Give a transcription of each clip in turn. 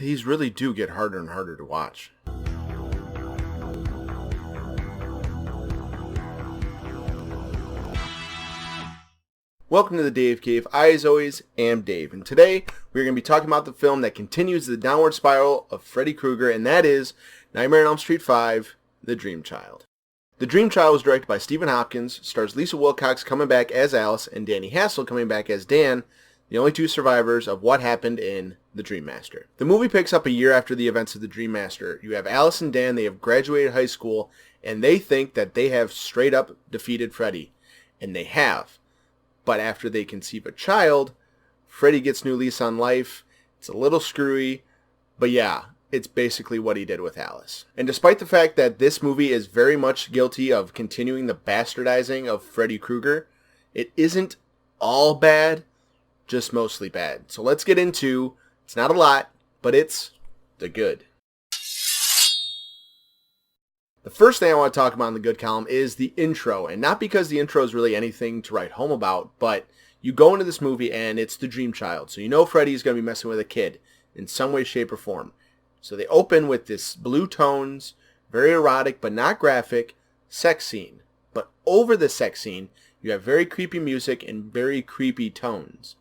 these really do get harder and harder to watch. Welcome to the Dave Cave. I, as always, am Dave, and today we're going to be talking about the film that continues the downward spiral of Freddy Krueger, and that is Nightmare on Elm Street 5, The Dream Child. The Dream Child was directed by Stephen Hopkins, stars Lisa Wilcox coming back as Alice, and Danny Hassel coming back as Dan, the only two survivors of what happened in The Dream Master. The movie picks up a year after the events of The Dream Master. You have Alice and Dan, they have graduated high school, and they think that they have straight up defeated Freddy, and they have. But after they conceive a child, Freddy gets new lease on life. It's a little screwy, but yeah, it's basically what he did with Alice. And despite the fact that this movie is very much guilty of continuing the bastardizing of Freddy Krueger, it isn't all bad, just mostly bad. So let's get into, it's not a lot, but it's the good. The first thing I want to talk about in the good column is the intro, and not because the intro is really anything to write home about, but you go into this movie and it's the Dream Child, so you know Freddy's going to be messing with a kid in some way, shape, or form. So they open with this blue tones, very erotic but not graphic, sex scene. But over the sex scene, you have very creepy music and very creepy tones.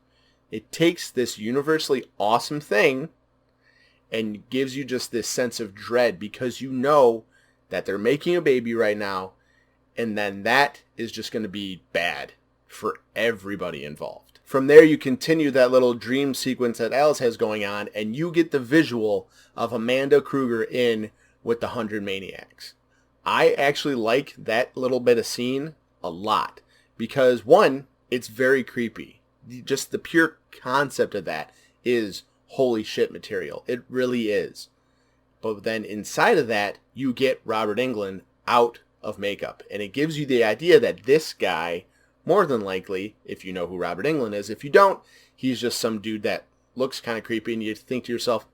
It takes this universally awesome thing and gives you just this sense of dread because you know that they're making a baby right now, and then that is just going to be bad for everybody involved. From there, you continue that little dream sequence that Alice has going on, and you get the visual of Amanda Krueger in with the 100 Maniacs. I actually like that little bit of scene a lot, because one, it's very creepy. Just the pure concept of that is holy shit material. It really is. But then inside of that, you get Robert Englund out of makeup. And it gives you the idea that this guy, more than likely, if you know who Robert Englund is, if you don't, he's just some dude that looks kind of creepy and you think to yourself,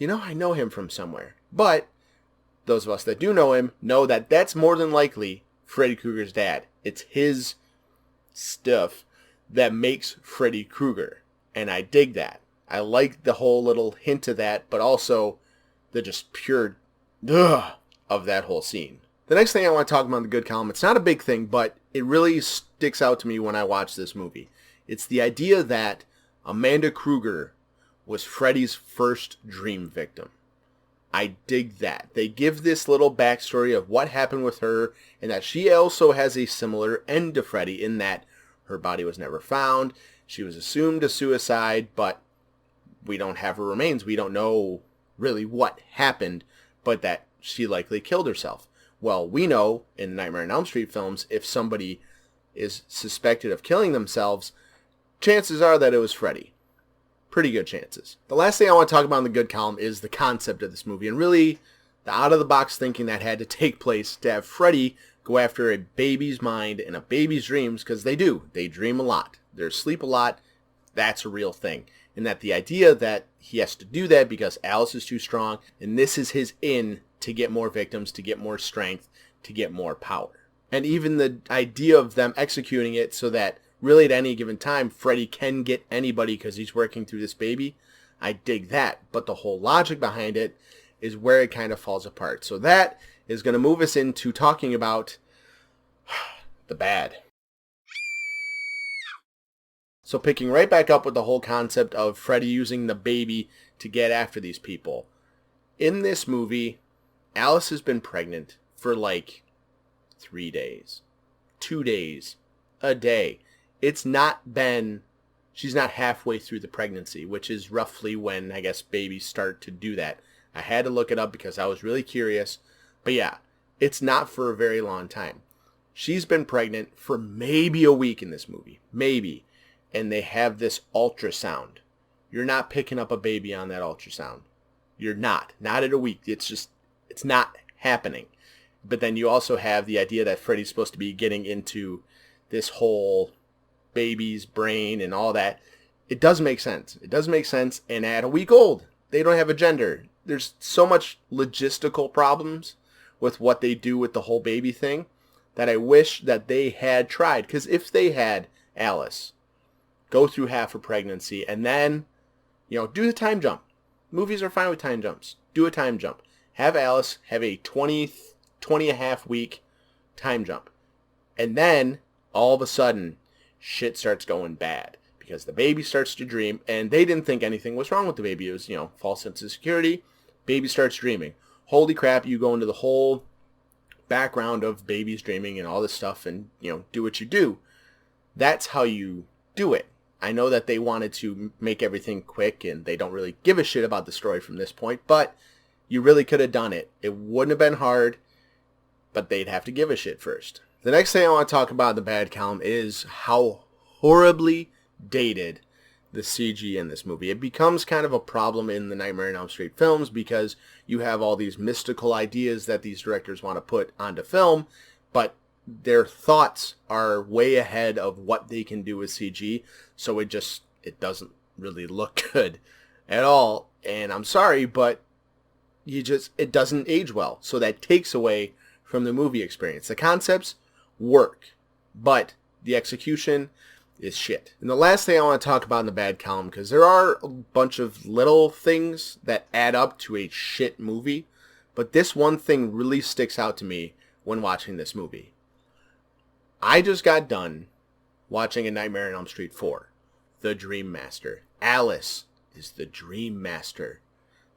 you know, I know him from somewhere. But those of us that do know him know that that's more than likely Freddy Krueger's dad. It's his stuff that makes Freddy Krueger. And I dig that. I like the whole little hint of that, but also the just pure of that whole scene. The next thing I want to talk about in the good column, it's not a big thing, but it really sticks out to me when I watch this movie. It's the idea that Amanda Krueger was Freddy's first dream victim. I dig that. They give this little backstory of what happened with her, and that she also has a similar end to Freddy in that her body was never found. She was assumed a suicide, but we don't have her remains. We don't know really what happened, but that she likely killed herself. Well, we know in Nightmare on Elm Street films, if somebody is suspected of killing themselves, chances are that it was Freddy. Pretty good chances. The last thing I want to talk about in the good column is the concept of this movie, and really the out-of-the-box thinking that had to take place to have Freddy go after a baby's mind and a baby's dreams, because they do. They dream a lot. They're asleep a lot. That's a real thing. And that the idea that he has to do that because Alice is too strong, and this is his in to get more victims, to get more strength, to get more power. And even the idea of them executing it so that really at any given time, Freddy can get anybody because he's working through this baby, I dig that. But the whole logic behind it is where it kind of falls apart. So that is going to move us into talking about the bad. So picking right back up with the whole concept of Freddy using the baby to get after these people. In this movie, Alice has been pregnant for like 3 days, 2 days, a day. It's not been, she's not halfway through the pregnancy, which is roughly when I guess babies start to do that. I had to look it up because I was really curious. But yeah, it's not for a very long time. She's been pregnant for maybe a week in this movie. Maybe. And they have this ultrasound. You're not picking up a baby on that ultrasound. You're not. Not at a week. It's not happening. But then you also have the idea that Freddy's supposed to be getting into this whole baby's brain and all that. It does make sense. It does make sense. And at a week old, they don't have a gender. There's so much logistical problems with what they do with the whole baby thing that I wish that they had tried. Because if they had Alice go through half her pregnancy and then, do the time jump. Movies are fine with time jumps. Do a time jump. Have Alice have a 20 and a half week time jump. And then, all of a sudden, shit starts going bad. Because the baby starts to dream, and they didn't think anything was wrong with the baby. It was, false sense of security. Baby starts dreaming. Holy crap, you go into the whole background of babies dreaming and all this stuff and, do what you do. That's how you do it. I know that they wanted to make everything quick and they don't really give a shit about the story from this point, but you really could have done it. It wouldn't have been hard, but they'd have to give a shit first. The next thing I want to talk about in the bad column is how horribly dated the CG in this movie. It becomes kind of a problem in the Nightmare on Elm Street films because you have all these mystical ideas that these directors want to put onto film, but their thoughts are way ahead of what they can do with CG, so it doesn't really look good at all. And I'm sorry, but it doesn't age well. So that takes away from the movie experience. The concepts work, but the execution is shit. And the last thing I want to talk about in the bad column, because there are a bunch of little things that add up to a shit movie, but this one thing really sticks out to me when watching this movie. I just got done watching A Nightmare on Elm Street 4, The Dream Master. Alice is the Dream Master.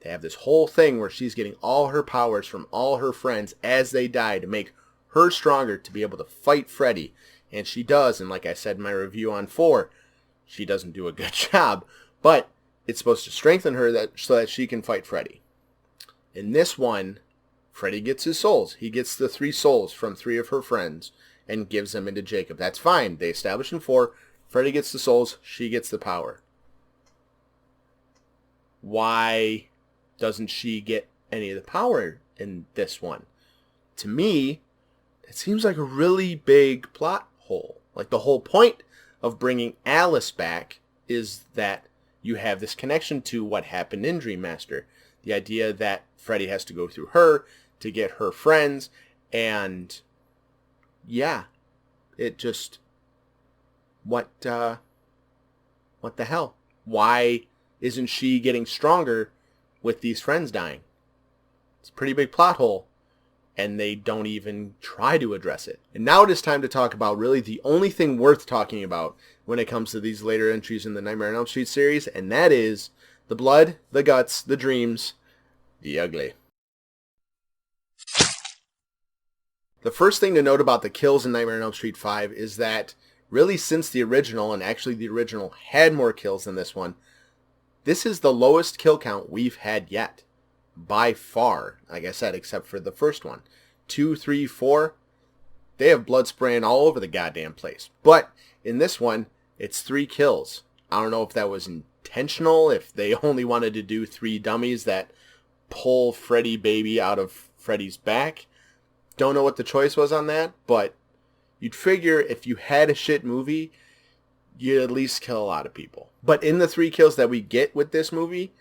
They have this whole thing where she's getting all her powers from all her friends as they die to make her stronger to be able to fight Freddy. And she does, and like I said in my review on 4, she doesn't do a good job, but it's supposed to strengthen her so that she can fight Freddy. In this one, Freddy gets his souls. He gets the 3 souls from 3 of her friends and gives them into Jacob. That's fine. They establish in 4, Freddy gets the souls, she gets the power. Why doesn't she get any of the power in this one? To me, it seems like a really big plot hole. Like the whole point of bringing Alice back is that you have this connection to what happened in Dream Master. The idea that Freddy has to go through her to get her friends, and yeah, it just, what the hell? Why isn't she getting stronger with these friends dying? It's a pretty big plot hole, and they don't even try to address it. And now it is time to talk about really the only thing worth talking about when it comes to these later entries in the Nightmare on Elm Street series, and that is the blood, the guts, the dreams, the ugly. The first thing to note about the kills in Nightmare on Elm Street 5 is that really since the original, and actually the original had more kills than this one, this is the lowest kill count we've had yet. By far, like I said, except for the first one. 2, 3, 4, they have blood spraying all over the goddamn place. But in this one, it's 3 kills. I don't know if that was intentional, if they only wanted to do 3 dummies that pull Freddy baby out of Freddy's back. Don't know what the choice was on that, but you'd figure if you had a shit movie, you'd at least kill a lot of people. But in the 3 kills that we get with this movie,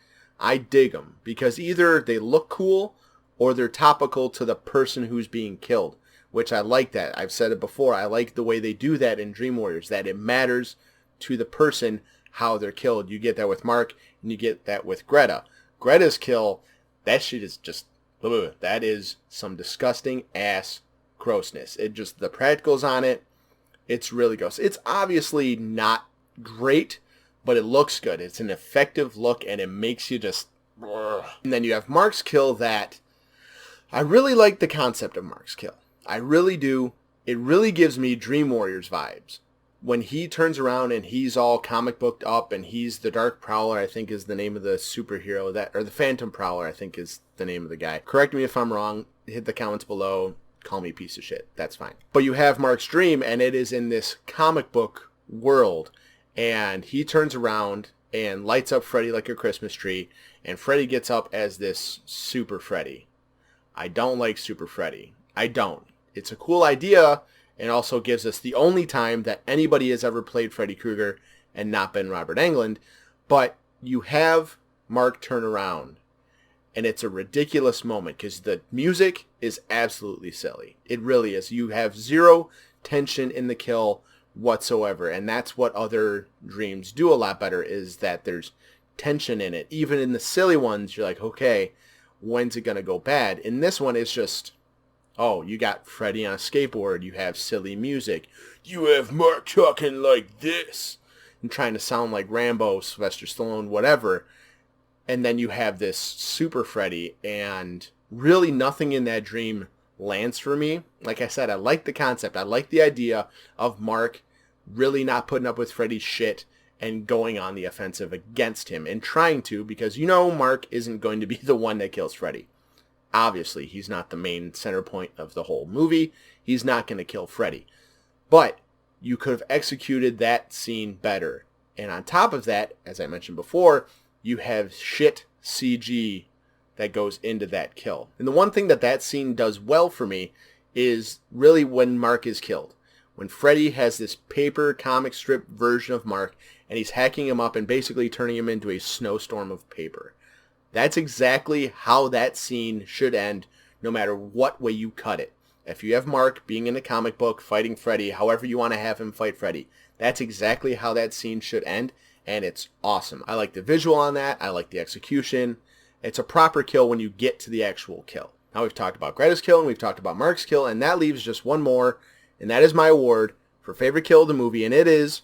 I dig them because either they look cool or they're topical to the person who's being killed, which I like that. I've said it before. I like the way they do that in Dream Warriors, that it matters to the person how they're killed. You get that with Mark and you get that with Greta. Greta's kill, that shit is just, ugh, that is some disgusting ass grossness. It just, the practicals on it, it's really gross. It's obviously not great, but it looks good. It's an effective look, and it makes you just, ugh. And then you have Mark's kill that, I really like the concept of Mark's kill. I really do. It really gives me Dream Warriors vibes. When he turns around and he's all comic booked up and he's the Dark Prowler, I think is the name of the superhero, that, or the Phantom Prowler, I think is the name of the guy. Correct me if I'm wrong. Hit the comments below. Call me a piece of shit. That's fine. But you have Mark's dream, and it is in this comic book world. And he turns around and lights up Freddy like a Christmas tree. And Freddy gets up as this Super Freddy. I don't like Super Freddy. I don't. It's a cool idea, and also gives us the only time that anybody has ever played Freddy Krueger and not been Robert Englund. But you have Mark turn around, and it's a ridiculous moment because the music is absolutely silly. It really is. You have zero tension in the kill whatsoever, and that's what other dreams do a lot better, is that there's tension in it. Even in the silly ones, you're like, okay, when's it going to go bad? In this one, it's just, oh, you got Freddy on a skateboard. You have silly music. You have Mark talking like this and trying to sound like Rambo, Sylvester Stallone, whatever. And then you have this super Freddy, and really nothing in that dream lands for me. Like I said, I like the concept. I like the idea of Mark really not putting up with Freddy's shit and going on the offensive against him and trying to, because you know Mark isn't going to be the one that kills Freddy. Obviously, he's not the main center point of the whole movie. He's not going to kill Freddy. But you could have executed that scene better. And on top of that, as I mentioned before, you have shit CG that goes into that kill. And the one thing that scene does well for me is really when Mark is killed. When Freddy has this paper comic strip version of Mark, and he's hacking him up and basically turning him into a snowstorm of paper. That's exactly how that scene should end, no matter what way you cut it. If you have Mark being in a comic book, fighting Freddy, however you want to have him fight Freddy, that's exactly how that scene should end, and it's awesome. I like the visual on that. I like the execution. It's a proper kill when you get to the actual kill. Now we've talked about Greta's kill, and we've talked about Mark's kill, and that leaves just one more, and that is my award for favorite kill of the movie, and it is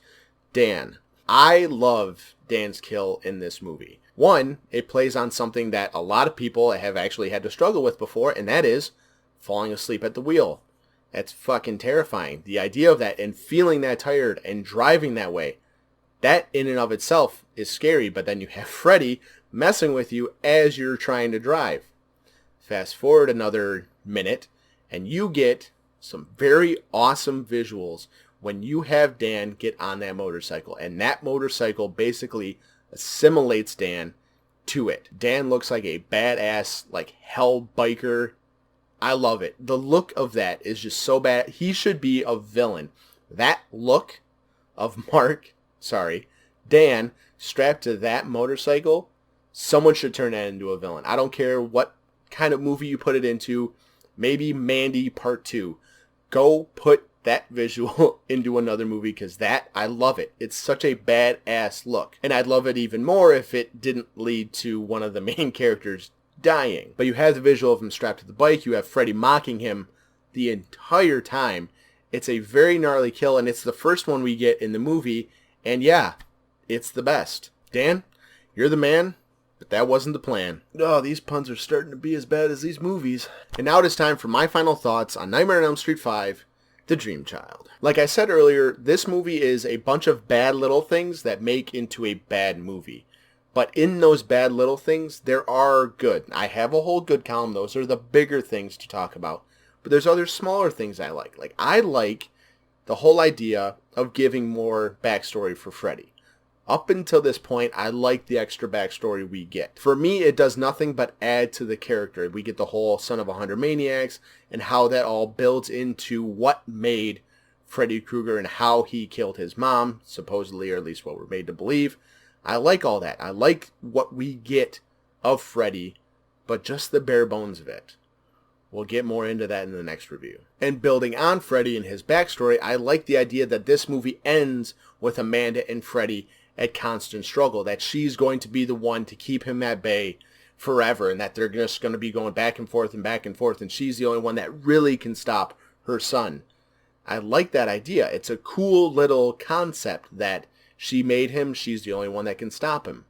Dan. I love Dan's kill in this movie. One, it plays on something that a lot of people have actually had to struggle with before, and that is falling asleep at the wheel. That's fucking terrifying. The idea of that and feeling that tired and driving that way, that in and of itself is scary, but then you have Freddy messing with you as you're trying to drive. Fast forward another minute, and you get some very awesome visuals when you have Dan get on that motorcycle, and that motorcycle basically assimilates Dan to it. Dan looks like a badass, like hell biker. I love it. The look of that is just so bad. He should be a villain. That look of Dan strapped to that motorcycle, someone should turn that into a villain. I don't care what kind of movie you put it into. Maybe Mandy Part 2. Go put that visual into another movie, because I love it. It's such a badass look. And I'd love it even more if it didn't lead to one of the main characters dying. But you have the visual of him strapped to the bike. You have Freddy mocking him the entire time. It's a very gnarly kill, and it's the first one we get in the movie. And yeah, it's the best. Dan, you're the man, but that wasn't the plan. Oh, these puns are starting to be as bad as these movies. And now it is time for my final thoughts on Nightmare on Elm Street 5, The Dream Child. Like I said earlier, this movie is a bunch of bad little things that make into a bad movie. But in those bad little things, there are good. I have a whole good column. Those are the bigger things to talk about. But there's other smaller things I like. Like, I like the whole idea of giving more backstory for Freddy. Up until this point, I like the extra backstory we get. For me, it does nothing but add to the character. We get the whole son of 100 maniacs and how that all builds into what made Freddy Krueger and how he killed his mom, supposedly, or at least what we're made to believe. I like all that. I like what we get of Freddy, but just the bare bones of it. We'll get more into that in the next review. And building on Freddy and his backstory, I like the idea that this movie ends with Amanda and Freddy at constant struggle, that she's going to be the one to keep him at bay forever, and that they're just going to be going back and forth, and she's the only one that really can stop her son. I like that idea. It's a cool little concept that she made him, she's the only one that can stop him.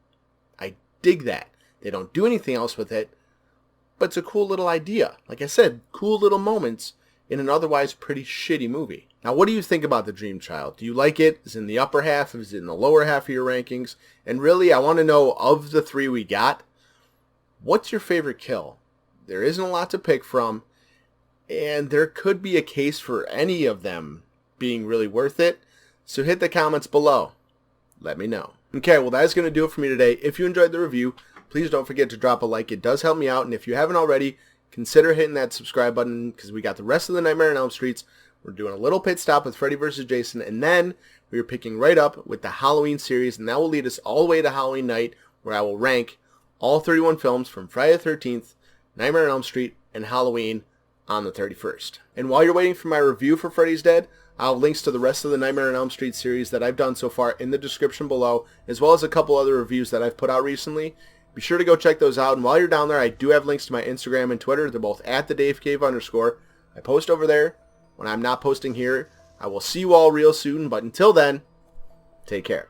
I dig that. They don't do anything else with it, but it's a cool little idea. Like I said, cool little moments in an otherwise pretty shitty movie. Now, what do you think about The Dream Child? Do you like it? Is it in the upper half? Is it in the lower half of your rankings? And really, I want to know, of the three we got, what's your favorite kill? There isn't a lot to pick from, and there could be a case for any of them being really worth it. So hit the comments below. Let me know. Okay, well, that's going to do it for me today. If you enjoyed the review, please don't forget to drop a like. It does help me out. And if you haven't already, consider hitting that subscribe button, because we got the rest of the Nightmare on Elm Streets. We're doing a little pit stop with Freddy vs. Jason, and then we're picking right up with the Halloween series, and that will lead us all the way to Halloween night, where I will rank all 31 films from Friday the 13th, Nightmare on Elm Street, and Halloween on the 31st. And while you're waiting for my review for Freddy's Dead, I'll have links to the rest of the Nightmare on Elm Street series that I've done so far in the description below, as well as a couple other reviews that I've put out recently. Be sure to go check those out. And while you're down there, I do have links to my Instagram and Twitter. They're both at @thedavecave_. I post over there when I'm not posting here. I will see you all real soon, but until then, take care.